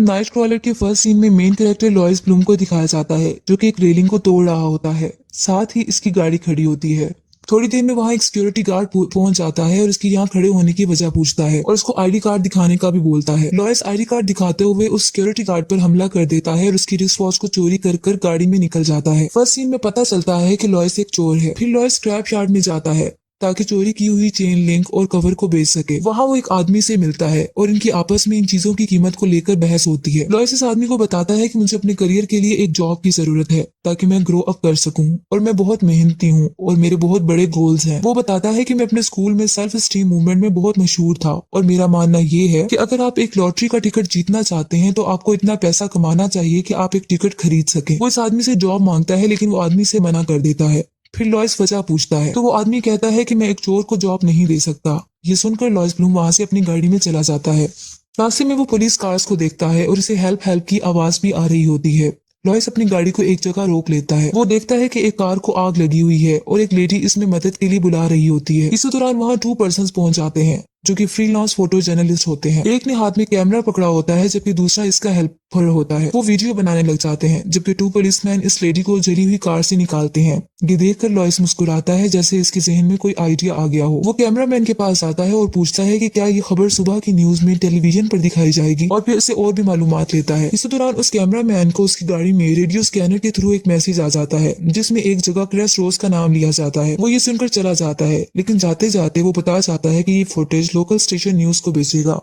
Night crawler के first scene में main character लॉइस Bloom को दिखाया जाता है जो कि एक रेलिंग को तोड़ रहा होता है। साथ ही इसकी गाड़ी खड़ी होती है। थोड़ी देर में वहां एक सिक्योरिटी गार्ड पहुंच जाता है और इसकी यहाँ खड़े होने की वजह पूछता है और उसको आईडी कार्ड दिखाने का भी बोलता है। लॉइस आईडी कार्ड दिखाते हुए उस सिक्योरिटी गार्ड पर हमला कर देता है और उसकी रिस्ट वॉच को चोरी कर गाड़ी में निकल जाता है। फर्स्ट सीन में पता चलता है कि लॉइस एक चोर है। फिर लॉइस स्क्रैप यार्ड में जाता है ताकि चोरी की हुई चेन लिंक और कवर को बेच सके। वहां वो एक आदमी से मिलता है और इनकी आपस में इन चीजों की कीमत को लेकर बहस होती है। लॉइस इस आदमी को बताता है कि मुझे अपने करियर के लिए एक जॉब की जरूरत है ताकि मैं ग्रो अप कर सकूं और मैं बहुत मेहनती हूँ और मेरे बहुत बड़े गोल्स हैं। वो बताता है कि मैं अपने स्कूल में सेल्फ स्टीम मूवमेंट में बहुत मशहूर था और मेरा मानना ये है कि अगर आप एक लॉटरी का टिकट जीतना चाहते हैं तो आपको इतना पैसा कमाना चाहिए कि आप एक टिकट खरीद सके। वो इस आदमी से जॉब मांगता है लेकिन वो आदमी से मना कर देता है। फिर लॉइस वजह पूछता है तो वो आदमी कहता है कि मैं एक चोर को जॉब नहीं दे सकता। ये सुनकर लॉइस ब्लूम वहां से अपनी गाड़ी में चला जाता है। रास्ते में वो पुलिस कार्स को देखता है और इसे हेल्प हेल्प की आवाज भी आ रही होती है। लॉइस अपनी गाड़ी को एक जगह रोक लेता है। वो देखता है कि एक कार को आग लगी हुई है और एक लेडी इसमें मदद के लिए बुला रही होती है। इसी दौरान वहाँ 2 पर्सन्स पहुंच जाते हैं जो कि फ्रीलांस फोटो जर्नलिस्ट होते हैं। एक ने हाथ में कैमरा पकड़ा होता है जबकि दूसरा इसका हेल्पर होता है। वो वीडियो बनाने लग जाते हैं जबकि 2 पुलिसमैन इस लेडी को जली हुई कार से निकालते हैं। ये देखकर लॉइस मुस्कुराता है जैसे इसके जहन में कोई आइडिया आ गया हो। वो कैमरामैन के पास आता है और पूछता है कि क्या ये खबर सुबह की न्यूज में टेलीविजन पर दिखाई जाएगी और फिर उससे और भी मालूमात लेता है। इसी दौरान उस कैमरामैन को उसकी गाड़ी में रेडियो स्कैनर के थ्रू एक मैसेज आ जाता है जिसमें एक जगह क्रेस्ट रोज का नाम लिया जाता है। वो ये सुनकर चला जाता है लेकिन जाते जाते वो बता जाता है कि ये फुटेज लोकल स्टेशन न्यूज को बेचेगा।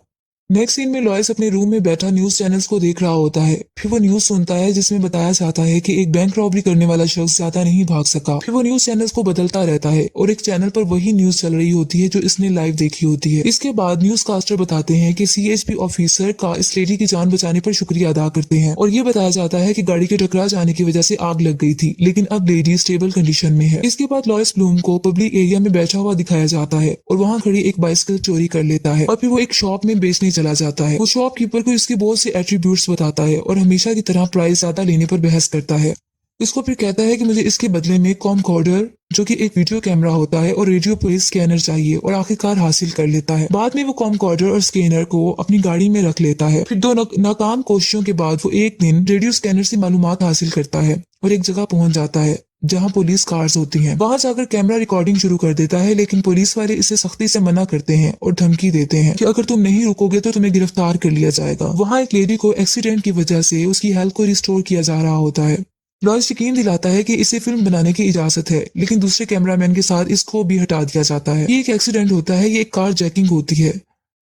नेक्स्ट सीन में लॉइस अपने रूम में बैठा न्यूज चैनल्स को देख रहा होता है। फिर वो न्यूज सुनता है जिसमें बताया जाता है कि एक बैंक रॉबरी करने वाला शख्स ज्यादा नहीं भाग सका। फिर वो न्यूज चैनल्स को बदलता रहता है और एक चैनल पर वही न्यूज चल रही होती है जो इसने लाइव देखी होती है। इसके बाद न्यूज कास्टर बताते हैं कि CHP ऑफिसर का इस लेडी की जान बचाने पर शुक्रिया अदा करते हैं और ये बताया जाता है कि गाड़ी के टकरा जाने की वजह से आग लग गई थी लेकिन अब लेडी स्टेबल कंडीशन में है। इसके बाद लॉइस ब्लूम को पब्लिक एरिया में बैठा हुआ दिखाया जाता है और वहाँ खड़ी एक बाइसिकल चोरी कर लेता है और फिर वो एक शॉप में बेचने चला जाता है। शॉपकीपर को इसके बहुत से एट्रीब्यूट्स बताता है और हमेशा की तरह प्राइस ज्यादा लेने पर बहस करता है। इसको फिर कहता है कि मुझे इसके बदले में कॉमकॉर्डर जो कि एक वीडियो कैमरा होता है और रेडियो पुलिस स्कैनर चाहिए और आखिरकार हासिल कर लेता है। बाद में वो कॉमकॉर्डर और स्कैनर को अपनी गाड़ी में रख लेता है। फिर 2 नाकाम कोशिशों के बाद वो एक दिन रेडियो स्कैनर से मालूमात हासिल करता है और एक जगह पहुंच जाता है जहां पुलिस कार्स होती हैं। वहां जाकर कैमरा रिकॉर्डिंग शुरू कर देता है लेकिन पुलिस वाले इसे सख्ती से मना करते हैं और धमकी देते हैं कि अगर तुम नहीं रुकोगे तो तुम्हें गिरफ्तार कर लिया जाएगा। वहां एक लेडी को एक्सीडेंट की वजह से उसकी हेल्थ को रिस्टोर किया जा रहा होता है। लॉइस यकीन दिलाता है कि इसे फिल्म बनाने की इजाजत है लेकिन दूसरे कैमरामैन के साथ इसको भी हटा दिया जाता है। ये एक एक्सीडेंट होता है, ये एक कार जैकिंग होती है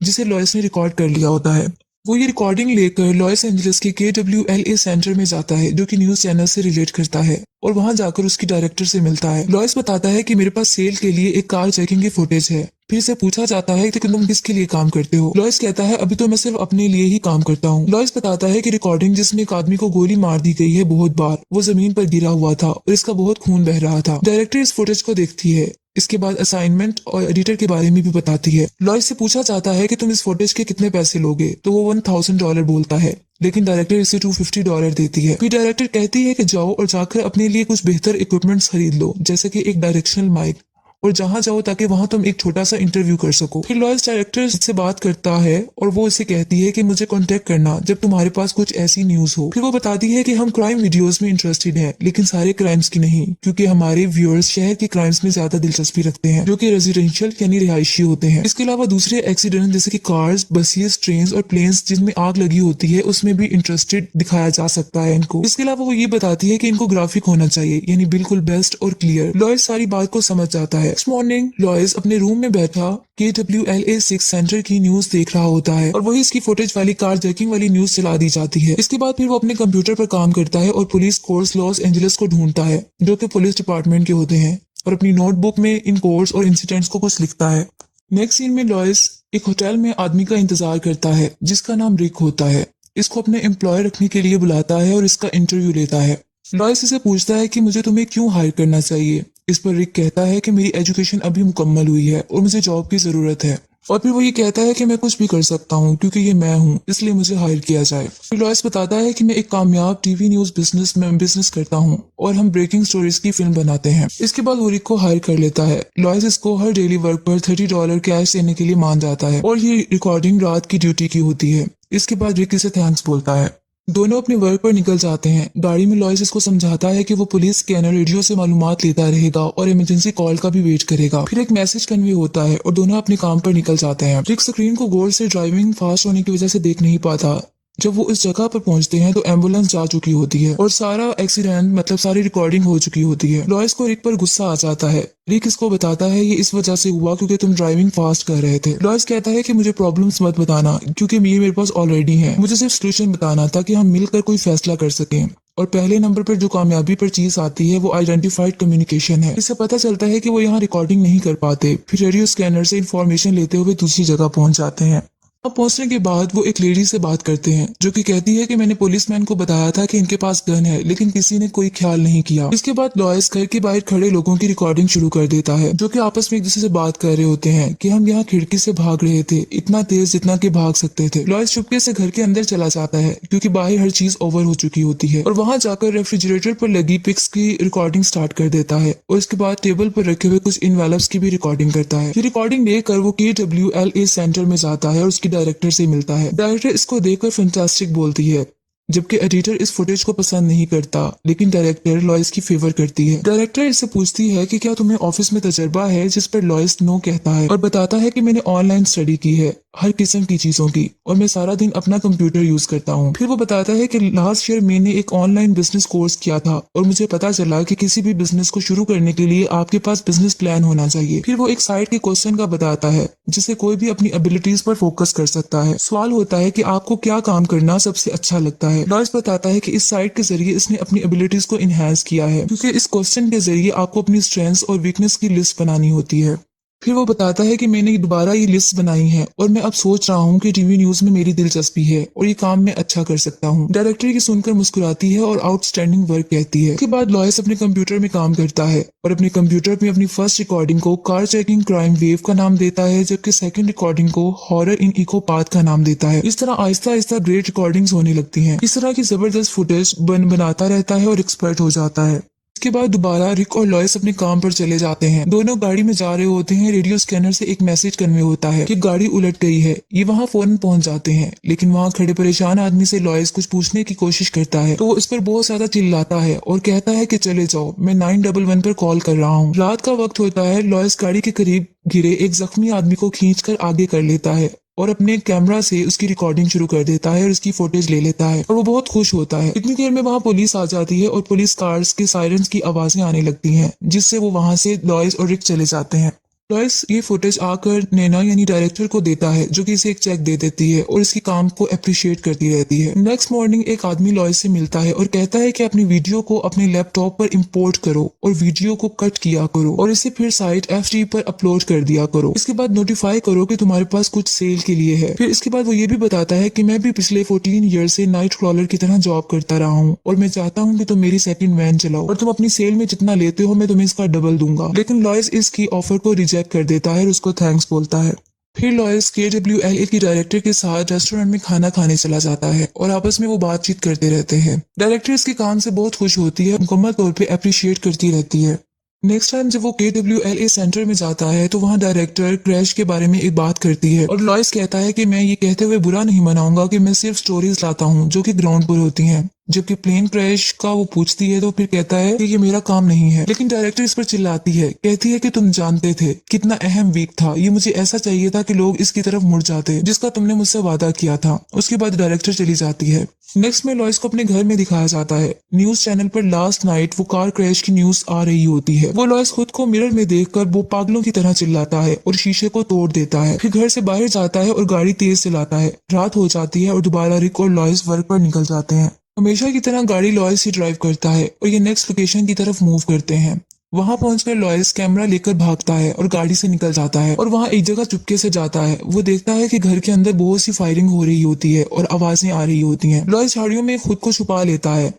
जिसे लॉइस ने रिकॉर्ड कर लिया होता है। वो ये रिकॉर्डिंग लेकर लॉस एंजलिस के KWLA सेंटर में जाता है जो कि न्यूज चैनल से रिलेट करता है और वहां जाकर उसकी डायरेक्टर से मिलता है। लॉइस बताता है कि मेरे पास सेल के लिए एक कार चेकिंग की फुटेज है। फिर से पूछा जाता है कि तुम किसके लिए काम करते हो। लॉइस कहता है अभी तो मैं सिर्फ अपने लिए ही काम करता हूँ। लॉइस बताता है कि रिकॉर्डिंग जिसमें एक आदमी को गोली मार दी गई है बहुत बार, वो जमीन पर गिरा हुआ था और इसका बहुत खून बह रहा था। डायरेक्टर इस फुटेज को देखती है। इसके बाद असाइनमेंट और एडिटर के बारे में भी बताती है। लॉइस से पूछा जाता है कि तुम इस फुटेज के कितने पैसे लोगे तो वो $1000 बोलता है लेकिन डायरेक्टर इसे $250 देती है। फिर डायरेक्टर कहती है कि जाओ और जाकर अपने लिए कुछ बेहतर इक्विपमेंट्स खरीद लो जैसे कि एक डायरेक्शनल माइक और जहां जाओ ताकि वहां तुम एक छोटा सा इंटरव्यू कर सको। फिर लॉइस डायरेक्टर से बात करता है और वो इसे कहती है कि मुझे कांटेक्ट करना जब तुम्हारे पास कुछ ऐसी न्यूज हो। फिर वो बताती है कि हम क्राइम वीडियोस में इंटरेस्टेड हैं लेकिन सारे क्राइम्स की नहीं, क्योंकि हमारे व्यूअर्स शहर के क्राइम्स में ज्यादा दिलचस्पी रखते हैं जो कि रेजिडेंशियल यानी रिहायशी होते हैं। इसके अलावा दूसरे एक्सीडेंट जैसे कि कार्स, बसेस, ट्रेन और प्लेन्स जिनमें आग लगी होती है उसमें भी इंटरेस्टेड दिखाया जा सकता है इनको। इसके अलावा वो ये बताती है कि इनको ग्राफिक होना चाहिए यानी बिल्कुल बेस्ट और क्लियर। लॉइस सारी बात को समझ जाता है। नेक्स्ट मॉर्निंग लॉइस अपने रूम में बैठा KWLA 6 सेंटर की न्यूज देख रहा होता है और वही इसकी फुटेज वाली कार जैकिंग वाली न्यूज चला दी जाती है। इसके बाद फिर वो अपने कंप्यूटर पर काम करता है और पुलिस कोर्स लॉस एंजलिस को ढूंढता है जो कि पुलिस डिपार्टमेंट के होते हैं और अपनी नोटबुक में इन कोर्स और इंसिडेंट्स को कुछ लिखता है। नेक्स्ट सीन में लॉइस एक होटल में आदमी का इंतजार करता है जिसका नाम रिक होता है। इसको अपने एम्प्लॉय रखने के लिए बुलाता है और इसका इंटरव्यू लेता है। लॉइस इसे पूछता है कि मुझे तुम्हें क्यों हायर करना चाहिए। इस पर रिक कहता है कि मेरी एजुकेशन अभी मुकम्मल हुई है और मुझे जॉब की जरूरत है। और फिर वो ये कहता है कि मैं कुछ भी कर सकता हूँ क्योंकि ये मैं हूँ, इसलिए मुझे हायर किया जाए। फिर लॉइस बताता है कि मैं एक कामयाब टीवी न्यूज बिजनेस में बिजनेस करता हूँ और हम ब्रेकिंग स्टोरीज की फिल्म बनाते हैं। इसके बाद वो रिक को हायर कर लेता है। लॉइस इसको हर डेली वर्क पर $30 कैश देने के लिए मान जाता है और ये रिकॉर्डिंग रात की ड्यूटी की होती है। इसके बाद रिक इसे थैंक्स बोलता है। दोनों अपने वर्क पर निकल जाते हैं। गाड़ी में लॉयस इसको समझाता है कि वो पुलिस स्कैनर रेडियो से मालूमात लेता रहेगा और इमरजेंसी कॉल का भी वेट करेगा। फिर एक मैसेज कन्वे होता है और दोनों अपने काम पर निकल जाते हैं। रिक स्क्रीन को गौर से ड्राइविंग फास्ट होने की वजह से देख नहीं पाता। जब वो इस जगह पर पहुंचते हैं तो एम्बुलेंस जा चुकी होती है और सारा एक्सीडेंट मतलब सारी रिकॉर्डिंग हो चुकी होती है। लॉयस को रिक पर गुस्सा आ जाता है। रिक इसको बताता है ये इस वजह से हुआ क्योंकि तुम ड्राइविंग फास्ट कर रहे थे। लॉयस कहता है कि मुझे प्रॉब्लम्स मत बताना क्योंकि ये मेरे पास ऑलरेडी है, मुझे सिर्फ सोल्यूशन बताना ताकि हम मिलकर कोई फैसला कर सकें। और पहले नंबर पर जो कामयाबी पर चीज आती है वो आइडेंटिफाइड कम्युनिकेशन है। इससे पता चलता है कि वो यहाँ रिकॉर्डिंग नहीं कर पाते। फिर रेडियो स्कैनर से इंफॉर्मेशन लेते हुए दूसरी जगह पहुंच जाते हैं। अब पहुंचने के बाद वो एक लेडी से बात करते हैं जो कि कहती है कि मैंने पुलिसमैन को बताया था कि इनके पास गन है लेकिन किसी ने कोई ख्याल नहीं किया। इसके बाद लॉयस घर के बाहर खड़े लोगों की रिकॉर्डिंग शुरू कर देता है जो कि आपस में एक दूसरे से बात कर रहे होते हैं कि हम यहाँ खिड़की से भाग रहे थे इतना तेज जितना कि भाग सकते थे। लॉयस चुपके से घर के अंदर चला जाता है क्योंकि बाहर हर चीज ओवर हो चुकी होती है और वहां जाकर रेफ्रिजरेटर पर लगी पिक्स की रिकॉर्डिंग स्टार्ट कर देता है और इसके बाद टेबल पर रखे हुए कुछ इनवेलप्स की भी रिकॉर्डिंग करता है। ये रिकॉर्डिंग देखकर वो KWLA सेंटर में जाता है और उसकी डायरेक्टर से मिलता है। डायरेक्टर इसको देखकर फैंटास्टिक बोलती है जबकि एडिटर इस फुटेज को पसंद नहीं करता लेकिन डायरेक्टर लॉयस की फेवर करती है। डायरेक्टर इससे पूछती है कि क्या तुम्हें ऑफिस में तजर्बा है, जिस पर लॉयस नो कहता है और बताता है कि मैंने ऑनलाइन स्टडी की है हर किस्म की चीजों की और मैं सारा दिन अपना कंप्यूटर यूज करता हूँ। फिर वो बताता है कि लास्ट ईयर मैंने एक ऑनलाइन बिजनेस कोर्स किया था और मुझे पता चला कि किसी भी बिजनेस को शुरू करने के लिए आपके पास बिजनेस प्लान होना चाहिए। फिर वो एक साइड के क्वेश्चन का बताता है जिसे कोई भी अपनी एबिलिटीज पर फोकस कर सकता है। सवाल होता है कि आपको क्या काम करना सबसे अच्छा लगता है। लॉयस बताता है कि इस साइट के जरिए इसने अपनी एबिलिटीज को इनहेंस किया है क्योंकि इस क्वेश्चन के जरिए आपको अपनी स्ट्रेंथ्स और वीकनेस की लिस्ट बनानी होती है। फिर वो बताता है कि मैंने दोबारा ये लिस्ट बनाई है और मैं अब सोच रहा हूँ कि टीवी न्यूज में मेरी दिलचस्पी है और ये काम मैं अच्छा कर सकता हूँ। डायरेक्टर की सुनकर मुस्कुराती है और आउटस्टैंडिंग वर्क कहती है। उसके बाद लॉयस अपने कंप्यूटर में काम करता है और अपने कंप्यूटर में अपनी फर्स्ट रिकॉर्डिंग को कार चेकिंग क्राइम वेव का नाम देता है जबकि सेकंड रिकॉर्डिंग को हॉरर इन इकोपाथ का नाम देता है। इस तरह आहिस्ता आहिस्ता ग्रेट रिकॉर्डिंग्स होने लगती हैं। इस तरह की जबरदस्त फुटेज बनाता रहता है और एक्सपर्ट हो जाता है। इसके बाद दोबारा रिक और लॉयस अपने काम पर चले जाते हैं। दोनों गाड़ी में जा रहे होते हैं। रेडियो स्कैनर से एक मैसेज कन्वे होता है कि गाड़ी उलट गई है। ये वहां फौरन पहुंच जाते हैं लेकिन वहां खड़े परेशान आदमी से लॉयस कुछ पूछने की कोशिश करता है तो वो इस पर बहुत ज्यादा चिल्लाता है और कहता है कि चले जाओ, मैं 911 पर कॉल कर रहा हूँ। रात का वक्त होता है। लॉयस गाड़ी के करीब गिरे एक जख्मी आदमी को खींचकर आगे कर लेता है और अपने कैमरा से उसकी रिकॉर्डिंग शुरू कर देता है और उसकी फुटेज ले लेता है और वो बहुत खुश होता है। इतनी देर में वहां पुलिस आ जाती है और पुलिस कार्स के सायरन्स की आवाजें आने लगती हैं जिससे वो वहां से लॉयस और रिक चले जाते हैं। लॉयस ये फुटेज आकर नैना यानी डायरेक्टर को देता है जो कि इसे एक चेक दे देती है और इसके काम को अप्रिशिएट करती रहती है। नेक्स्ट मॉर्निंग एक आदमी लॉयस से मिलता है और कहता है कि अपनी वीडियो को अपने लैपटॉप पर इंपोर्ट करो और वीडियो को कट किया करो और इसे फिर साइट FTP पर अपलोड कर दिया करो। इसके बाद नोटिफाई करो कि तुम्हारे पास कुछ सेल के लिए है। फिर इसके बाद वो ये भी बताता है कि मैं भी पिछले 14 ईयर से नाइट क्रॉलर की तरह जॉब करता रहा हूँ और मैं चाहता हूँ कि तुम मेरी सेकंड वैन चलाओ और तुम अपनी सेल में जितना लेते हो मैं तुम्हें इसका डबल दूंगा। लेकिन लॉयस इसकी ऑफर को रिजेक्ट कर देता है और उसको थैंक्स बोलता है। फिर लॉयस KWLA की डायरेक्टर के साथ रेस्टोरेंट में खाना खाने चला जाता है और आपस में वो बातचीत करते रहते हैं। डायरेक्टर इसके काम से बहुत खुश होती है, मुकम्मल तौर पे अप्रिशिएट करती रहती है। नेक्स्ट टाइम जब वो KWLA सेंटर में जाता है तो वहाँ डायरेक्टर क्रैश के बारे में एक बात करती है और लॉयस कहता है कि मैं ये कहते हुए बुरा नहीं मनाऊंगा कि मैं सिर्फ स्टोरीज लाता हूँ जो कि ग्राउंड पर होती हैं। जबकि प्लेन क्रैश का वो पूछती है तो फिर कहता है कि ये मेरा काम नहीं है। लेकिन डायरेक्टर इस पर चिल्लाती है, कहती है कि तुम जानते थे कितना अहम वीक था, ये मुझे ऐसा चाहिए था कि लोग इसकी तरफ मुड़ जाते जिसका तुमने मुझसे वादा किया था। उसके बाद डायरेक्टर चली जाती है। नेक्स्ट में लॉयस को अपने घर में दिखाया जाता है। न्यूज चैनल पर लास्ट नाइट वो कार क्रैश की न्यूज आ रही होती है। वो लॉयस खुद को मिरर में देखकर वो पागलों की तरह चिल्लाता है और शीशे को तोड़ देता है। फिर घर से बाहर जाता है और गाड़ी तेज चलाता है। रात हो जाती है और दोबारा रिक और लॉयस वर्क पर निकल जाते हैं। हमेशा की तरह गाड़ी लॉयस ही ड्राइव करता है और ये नेक्स्ट लोकेशन की तरफ मूव करते हैं। वहां पहुंचकर लॉयस कैमरा लेकर भागता है और गाड़ी से निकल जाता है और वहां एक जगह चुपके से जाता है। वो देखता है कि घर के अंदर बहुत सी फायरिंग हो रही होती है और आवाजें आ रही होती हैं। लॉयस झाड़ियों में खुद को छुपा लेता है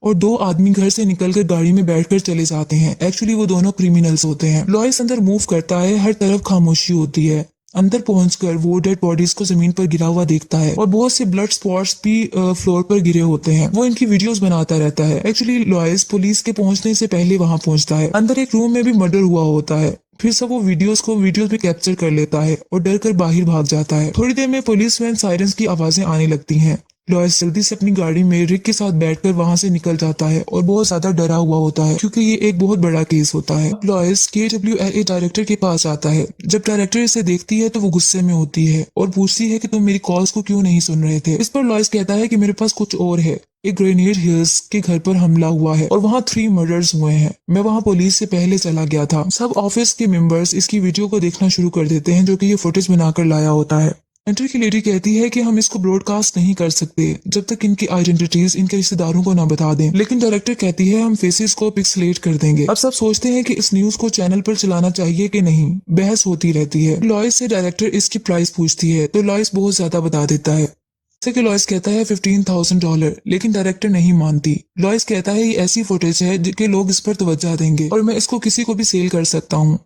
और दो आदमी घर से निकलकर गाड़ी में बैठकर चले जाते हैं। एक्चुअली वो दोनों क्रिमिनल्स होते हैं। लॉयस अंदर मूव करता है, हर तरफ खामोशी होती है। अंदर पहुंचकर वो डेड बॉडीज को जमीन पर गिरा हुआ देखता है और बहुत से ब्लड स्पॉट्स भी फ्लोर पर गिरे होते हैं। वो इनकी वीडियोस बनाता रहता है। एक्चुअली लॉयस पुलिस के पहुंचने से पहले वहां पहुंचता है। अंदर एक रूम में भी मर्डर हुआ होता है। फिर सब वो वीडियोस में कैप्चर कर लेता है और डर कर बाहर भाग जाता है। थोड़ी देर में पुलिस वैन सायरन्स की आवाजें आने लगती हैं। लॉयस जल्दी से अपनी गाड़ी में रिक के साथ बैठकर वहां से निकल जाता है और बहुत ज्यादा डरा हुआ होता है क्योंकि ये एक बहुत बड़ा केस होता है। अब लॉयस KWLA डायरेक्टर के पास आता है। जब डायरेक्टर इसे देखती है तो वो गुस्से में होती है और पूछती है कि तुम मेरी कॉल्स को क्यों नहीं सुन रहे थे। इस पर लॉयस कहता है कि मेरे पास कुछ और है। एक ग्रेनेड हिल्स के घर पर हमला हुआ है और वहाँ 3 मर्डर्स हुए हैं। मैं वहाँ पुलिस से पहले चला गया था। सब ऑफिस के मेंबर्स इसकी वीडियो को देखना शुरू कर देते हैं जो कि ये फुटेज बनाकर लाया होता है। एंटर की लेडी कहती है कि हम इसको ब्रॉडकास्ट नहीं कर सकते जब तक इनकी आइडेंटिटीज इनके रिश्तेदारों को ना बता दें। लेकिन डायरेक्टर कहती है हम फेसेस को पिक्सलेट कर देंगे। अब सब सोचते हैं कि इस न्यूज को चैनल पर चलाना चाहिए कि नहीं। बहस होती रहती है। लॉयस से डायरेक्टर इसकी प्राइस पूछती है तो लॉयस बहुत ज्यादा बता देता है। जैसे कि लॉयस कहता है $15,000, लेकिन डायरेक्टर नहीं मानती। लॉयस कहता है ये ऐसी फुटेज है कि लोग इस पर तवज्जो देंगे और मैं इसको किसी को भी सेल कर सकता हूँ।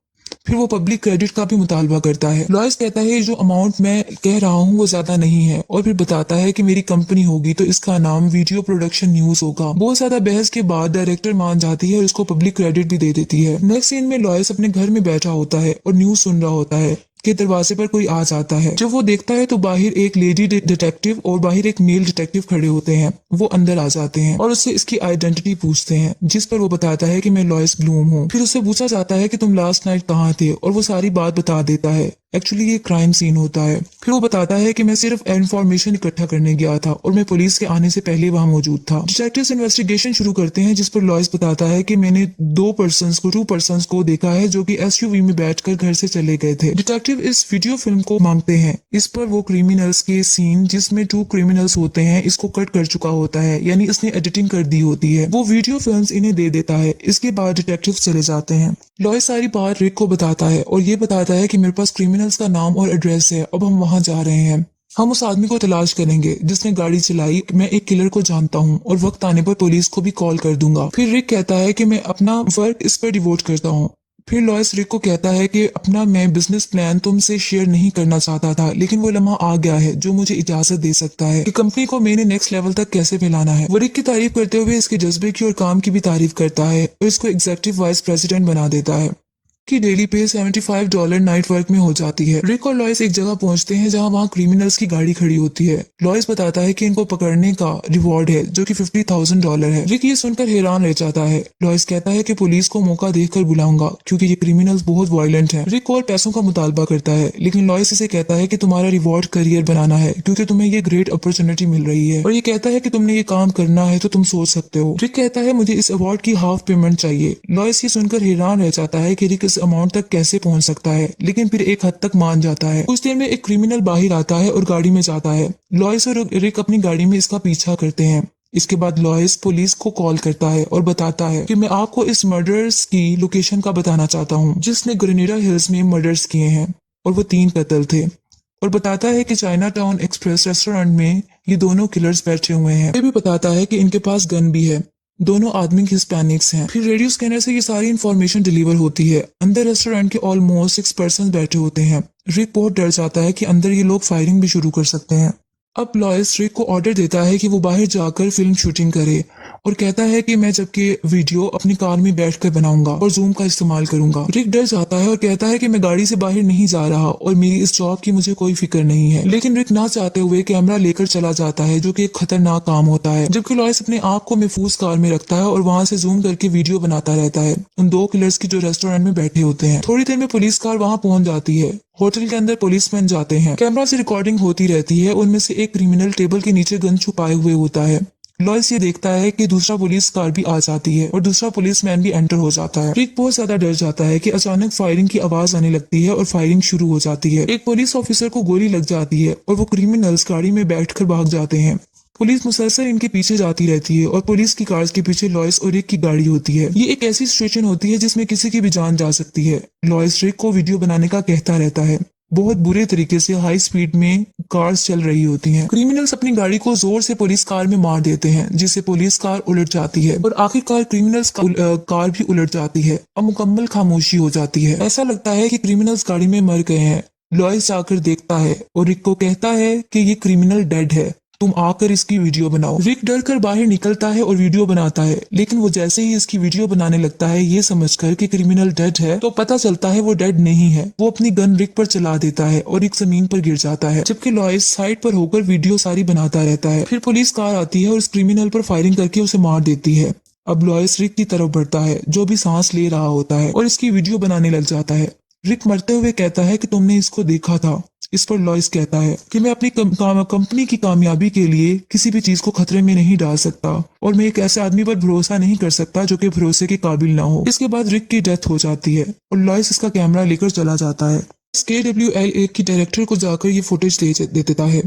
फिर वो पब्लिक क्रेडिट का भी मुतालबा करता है। लॉयस कहता है जो अमाउंट मैं कह रहा हूँ वो ज्यादा नहीं है और फिर बताता है कि मेरी कंपनी होगी तो इसका नाम वीडियो प्रोडक्शन न्यूज होगा। बहुत ज्यादा बहस के बाद डायरेक्टर मान जाती है और उसको पब्लिक क्रेडिट भी दे देती है। नेक्स्ट सीन में लॉयस अपने घर में बैठा होता है और न्यूज सुन रहा होता है कि दरवाजे पर कोई आ जाता है। जब वो देखता है तो बाहर एक लेडी डिटेक्टिव और बाहर एक मेल डिटेक्टिव खड़े होते हैं। वो अंदर आ जाते हैं और उससे इसकी आइडेंटिटी पूछते हैं जिस पर वो बताता है कि मैं लॉयस ब्लूम हूँ। फिर उससे पूछा जाता है कि तुम लास्ट नाइट कहाँ थे और वो सारी बात बता देता है। एक्चुअली ये क्राइम सीन होता है। फिर वो बताता है कि मैं सिर्फ इन्फॉर्मेशन इकट्ठा करने गया था और मैं पुलिस के आने से पहले वहां मौजूद था। डिटेक्टिव्स इन्वेस्टिगेशन शुरू करते हैं जिस पर लॉयस बताता है कि मैंने टू पर्संस को देखा है जो कि SUV में बैठकर घर से चले गए थे। डिटेक्टिव इस वीडियो फिल्म को मांगते हैं। इस पर वो क्रिमिनल्स के सीन जिसमें 2 क्रिमिनल्स होते हैं इसको कट कर चुका होता है, यानी इसने एडिटिंग कर दी होती है। वो वीडियो फिल्म्स इन्हें दे देता है। इसके बाद डिटेक्टिव चले जाते हैं। लॉयस सारी बात रिक को बताता है और ये बताता है कि मेरे पास क्रिमिनल्स का नाम और एड्रेस है। अब हम वहां जा रहे हैं। हम उस आदमी को तलाश करेंगे जिसने गाड़ी चलाई। मैं एक किलर को जानता हूँ और वक्त आने पर पुलिस को भी कॉल कर दूंगा। फिर रिक कहता है कि मैं अपना वर्क इस पर डिवोट करता हूँ। फिर लॉयस रिक को कहता है कि अपना मैं बिजनेस प्लान तुमसे शेयर नहीं करना चाहता था, लेकिन वो लम्हा आ गया है जो मुझे इजाजत दे सकता है कि कंपनी को मैंने नेक्स्ट लेवल तक कैसे फैलाना है। वो रिक की तारीफ करते हुए इसके जज्बे की और काम की भी तारीफ करता है और इसको एग्जीक्यूटिव वाइस प्रेसिडेंट बना देता है। की डेली पे $75 नाइट वर्क में हो जाती है। रिक और लॉयस एक जगह पहुंचते हैं जहां वहां क्रिमिनल्स की गाड़ी खड़ी होती है। लॉयस बताता है कि इनको पकड़ने का रिवॉर्ड है जो कि $50,000 है। रिक ये सुनकर हैरान रह जाता है। लॉयस कहता है कि पुलिस को मौका देखकर बुलाऊंगा क्योंकि ये क्रिमिनल्स बहुत वायलेंट हैं। रिक और पैसों का मुतालबा करता है लेकिन लॉयस इसे कहता है कि तुम्हारा रिवॉर्ड करियर बनाना है क्योंकि तुम्हें ये ग्रेट अपॉर्चुनिटी मिल रही है और ये कहता है कि तुमने ये काम करना है तो तुम सोच सकते हो। रिक कहता है मुझे इस अवार्ड की हाफ पेमेंट चाहिए। लॉयस ये सुनकर हैरान रह जाता है कि रिक अमाउंट तक कैसे पहुंच सकता है, लेकिन फिर एक हद तक मान जाता है। कुछ देर में एक क्रिमिनल बाहर आता है और गाड़ी में जाता है। लॉयस और रिक अपनी गाड़ी में इसका पीछा करते हैं। इसके बाद लॉयस पुलिस को कॉल करता है और बताता है कि मैं आपको इस मर्डर्स की लोकेशन का बताना चाहता हूँ जिसने ग्रेनेडा हिल्स में मर्डर्स किए हैं और वो 3 कत्ल थे, और बताता है कि चाइना टाउन एक्सप्रेस रेस्टोरेंट में ये दोनों किलर्स बैठे हुए हैं। ये भी बताता है कि इनके पास गन भी है। दोनों आदमी हिस्पैनिक्स हैं। फिर रेडियो स्कैनर से ये सारी इंफॉर्मेशन डिलीवर होती है। अंदर रेस्टोरेंट के ऑलमोस्ट 6 पर्सन बैठे होते हैं। रिक बहुत डर जाता है कि अंदर ये लोग फायरिंग भी शुरू कर सकते हैं। अब लॉयस रिक को ऑर्डर देता है कि वो बाहर जाकर फिल्म शूटिंग करे और कहता है कि मैं जबकि वीडियो अपनी कार में बैठकर बनाऊंगा और जूम का इस्तेमाल करूंगा। रिक डर जाता है और कहता है कि मैं गाड़ी से बाहर नहीं जा रहा और मेरी इस जॉब की मुझे कोई फिक्र नहीं है। लेकिन रिक ना चाहते हुए कैमरा लेकर चला जाता है जो कि एक खतरनाक काम होता है। जबकि लॉयस अपने आप को महफूज कार में रखता है और वहां से जूम करके वीडियो बनाता रहता है उन 2 किलर्स की जो रेस्टोरेंट में बैठे होते हैं। थोड़ी देर में पुलिस कार वहां पहुंच जाती है। होटल के अंदर पुलिसमैन जाते हैं। कैमरा से रिकॉर्डिंग होती रहती है। उनमें से एक क्रिमिनल टेबल के नीचे गन छुपाए हुए होता है। लॉयस ये देखता है कि दूसरा पुलिस कार भी आ जाती है और दूसरा पुलिसमैन भी एंटर हो जाता है। रिक बहुत ज्यादा डर जाता है कि अचानक फायरिंग की आवाज आने लगती है और फायरिंग शुरू हो जाती है। एक पुलिस ऑफिसर को गोली लग जाती है और वो क्रिमिनल्स गाड़ी में बैठकर भाग जाते हैं। पुलिस मुसलसल इनके पीछे जाती रहती है और पुलिस की कार के पीछे लॉयस और रिक की गाड़ी होती है। ये एक ऐसी सिचुएशन होती है जिसमें किसी की भी जान जा सकती है। लॉयस रिक को वीडियो बनाने का कहता रहता है। बहुत बुरे तरीके से हाई स्पीड में कार्स चल रही होती हैं। क्रिमिनल्स अपनी गाड़ी को जोर से पुलिस कार में मार देते हैं जिससे पुलिस कार उलट जाती है और आखिरकार क्रिमिनल्स कार भी उलट जाती है और मुकम्मल खामोशी हो जाती है। ऐसा लगता है कि क्रिमिनल्स गाड़ी में मर गए हैं। लॉयस जाकर देखता है और रिक को कहता है कि ये क्रिमिनल डेड है, तुम आकर इसकी वीडियो बनाओ। रिक डर कर बाहर निकलता है और वीडियो बनाता है, लेकिन वो जैसे ही इसकी वीडियो बनाने लगता है ये समझकर कि क्रिमिनल डेड है, तो पता चलता है वो डेड नहीं है। वो अपनी गन रिक पर चला देता है और रिक जमीन पर गिर जाता है, जबकि लॉयस साइड पर होकर वीडियो सारी बनाता रहता है। फिर पुलिस कार आती है और उस क्रिमिनल पर फायरिंग करके उसे मार देती है। अब लॉयस रिक की तरफ बढ़ता है जो भी सांस ले रहा होता है और इसकी वीडियो बनाने लग जाता है। रिक मरते हुए कहता है कि तुमने इसको देखा था। इस पर लॉयस कहता है कि मैं अपनी कंपनी की कामयाबी के लिए किसी भी चीज को खतरे में नहीं डाल सकता और मैं एक ऐसे आदमी पर भरोसा नहीं कर सकता जो कि भरोसे के काबिल ना हो। इसके बाद रिक की डेथ हो जाती है और लॉयस इसका कैमरा लेकर चला जाता है। KWLA की डायरेक्टर को जाकर ये फुटेज दे देता है।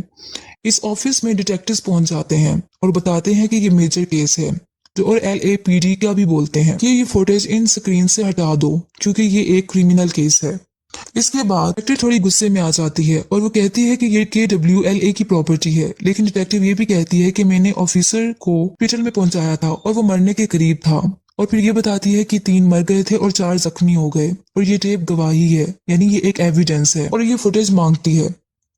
इस ऑफिस में डिटेक्टिव्स पहुंच जाते हैं और बताते हैं कि ये मेजर केस है, जो और LAPD का भी बोलते हैं कि ये फुटेज इन स्क्रीन से हटा दो क्योंकि ये एक क्रिमिनल केस है। इसके बाद डिटेक्टिव थोड़ी गुस्से में आ जाती है और वो कहती है कि ये KWLA की प्रॉपर्टी है, लेकिन डिटेक्टिव ये भी कहती है कि मैंने ऑफिसर को हॉस्पिटल में पहुंचाया था और वो मरने के करीब था। और फिर ये बताती है कि 3 मर गए थे और 4 जख्मी हो गए और ये टेप गवाही है, यानी ये एक एविडेंस है और ये फुटेज मांगती है।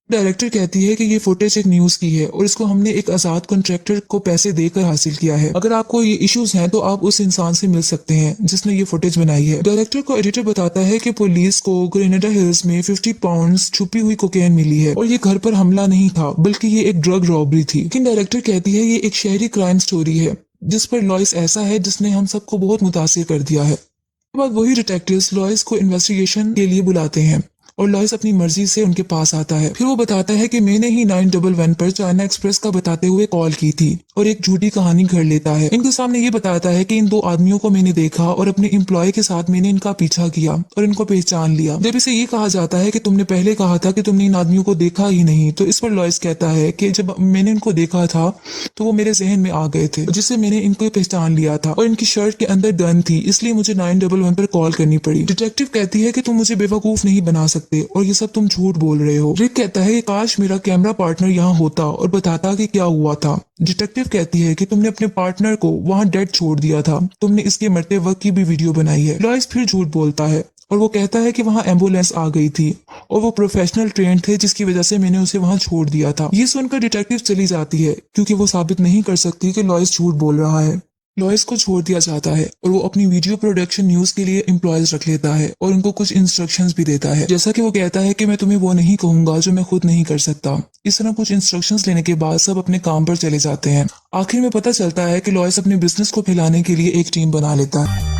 डायरेक्टर कहती है कि ये फुटेज एक न्यूज की है और इसको हमने एक आजाद कॉन्ट्रैक्टर को पैसे देकर हासिल किया है। अगर आपको ये इश्यूज हैं तो आप उस इंसान से मिल सकते हैं जिसने ये फुटेज बनाई है। डायरेक्टर को एडिटर बताता है कि पुलिस को ग्रेनेडा हिल्स में 50 पाउंड्स छुपी हुई कोकेन मिली है और ये घर पर हमला नहीं था बल्कि ये एक ड्रग रॉबरी थी। लेकिन डायरेक्टर कहती है ये एक शहरी क्राइम स्टोरी है जिस पर लॉयस ऐसा है जिसने हम सबको बहुत मुतासिर कर दिया है। उसके बाद वही डिटेक्टिव्स लॉयस को इन्वेस्टिगेशन के लिए बुलाते हैं और लॉयस अपनी मर्जी से उनके पास आता है। फिर वो बताता है कि मैंने ही 911 पर चाइना एक्सप्रेस का बताते हुए कॉल की थी और एक झूठी कहानी घर लेता है। इनके सामने ये बताता है कि इन 2 आदमियों को मैंने देखा और अपने एम्प्लॉय के साथ मैंने इनका पीछा किया और इनको पहचान लिया। जब इसे ये कहा जाता है कि तुमने पहले कहा था कि तुमने इन आदमियों को देखा ही नहीं, तो इस पर लॉयस कहता है कि जब मैंने इनको देखा था तो वो मेरे जहन में आ गए थे, जिससे मैंने इनको पहचान लिया था और इनकी शर्ट के अंदर गन थी, इसलिए मुझे 911 पर कॉल करनी पड़ी। डिटेक्टिव कहती है कि तुम मुझे बेवकूफ नहीं बना सकते और ये सब तुम झूठ बोल रहे हो। रिक कहता है कि काश मेरा कैमरा पार्टनर यहाँ होता और बताता कि क्या हुआ था। डिटेक्टिव कहती है कि तुमने अपने पार्टनर को वहाँ डेड छोड़ दिया था, तुमने इसके मरते वक्त की भी वीडियो बनाई है। लॉयस फिर झूठ बोलता है और वो कहता है कि वहाँ एम्बुलेंस आ गई थी और वो प्रोफेशनल ट्रेन थे जिसकी वजह से मैंने उसे वहाँ छोड़ दिया था। ये सुनकर डिटेक्टिव चली जाती है क्योंकि वो साबित नहीं कर सकती कि लॉयस झूठ बोल रहा है। लॉयस को छोड़ दिया जाता है और वो अपनी वीडियो प्रोडक्शन न्यूज के लिए एम्प्लॉयज रख लेता है और उनको कुछ इंस्ट्रक्शंस भी देता है, जैसा कि वो कहता है कि मैं तुम्हें वो नहीं कहूंगा जो मैं खुद नहीं कर सकता। इस तरह कुछ इंस्ट्रक्शंस लेने के बाद सब अपने काम पर चले जाते हैं। आखिर में पता चलता है कि लॉयस अपने बिजनेस को फैलाने के लिए एक टीम बना लेता है।